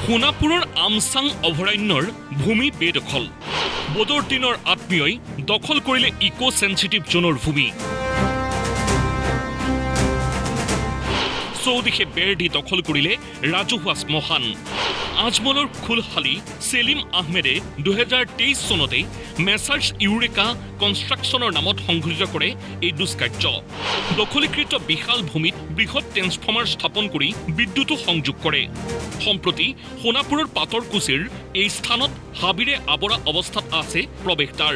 সোণাপুৰৰ আমচাং অভয়াৰণ্যৰ ভূমি বেদখল বদৰুদ্দিনৰ আত্মীয়ই দখল কৰিলে ইকো সেন্সিটিভ জোনৰ ভূমি চৌদিশে বেৰ দি দখল কৰিলে ৰাজহুৱা শ্মশান আজমলৰ খুলশালী সেলিম আহমেদে 2023 চনতে মেছাৰ্ছ ইউৰেকা কনষ্ট্ৰাকশ্যনৰ নামত সংঘটিত কৰে এই দুষ্কাৰ্য দখলীকৃত বিশাল ভূমিত বৃহৎ ট্ৰেন্সফৰ্মাৰ স্থাপন কৰি বিদ্যুতো সংযোগ কৰে সম্প্ৰতি সোণাপুৰৰ পাতৰকুছিৰ এই স্থানত হাবিৰে আৱৰা অৱস্থাত আছে প্ৰৱেশদ্বাৰ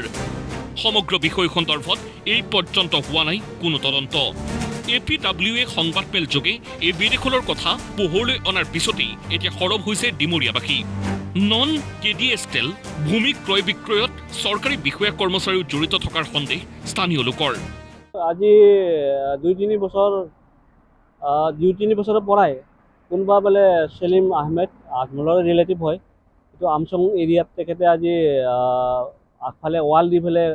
সমগ্ৰ বিষয় সন্দৰ্ভত এই পৰ্যন্ত হোৱা নাই কোনো তদন্ত APWA সংবাদমেল যোগে এই বেদখলৰ কথা পোহৰলৈ অনাৰ পিছতেই এতিয়া সৰব হৈছে ডিমৰীয়াবাসী নন KDSTL ভূমি ক্ৰয় বিক্ৰয়ত চৰকাৰী বিষয়া কৰ্মচাৰীও জড়িত থকাৰ সন্দেহ স্থানীয় লোকৰ আজি 2-3 বছৰৰ পৰাই কোনোবা বোলে সেলিম আহমেদ আজমলৰ ৰিলেটিভ হয় এইটো আমচং এৰিয়াত তেখেতে আজি আগফালে ৱাল দি পেলাই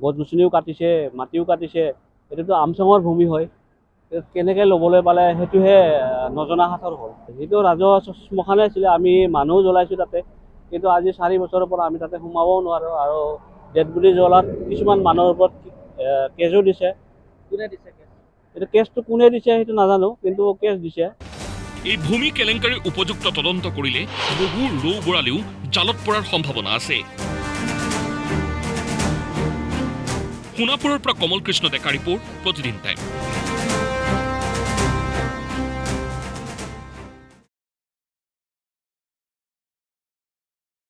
গছ গছনিও কাটিছে মাটিও কাটিছে এইটোতো আমচঙৰ ভূমি হয় কেনেকৈ ল'বলৈ পালে সেইটোহে নজনা হাতৰ হ'ল সেইটো ৰাজহুৱা শ্মশানে আছিলে আমি মানুহ জ্বলাইছোঁ তাতে কিন্তু আজি 4 বছৰৰ পৰা আমি তাতে সোমাবও নোৱাৰোঁ আৰু ডেড বডি জ্বলাত কিছুমান মানুহৰ ওপৰত কেছো দিছে কোনে দিছে এইটো কেছটো কোনে দিছে সেইটো নাজানো কিন্তু কেছ দিছে এই ভূমি কেলেংকাৰীৰ উপযুক্ত তদন্ত কৰিলে বহু ৰৌ বৰালিও জালত পৰাৰ সম্ভাৱনা আছে সোণাপুৰৰ পৰা কমল কৃষ্ণ ডেকা ৰিপৰ্ট প্ৰতিদিন টাইম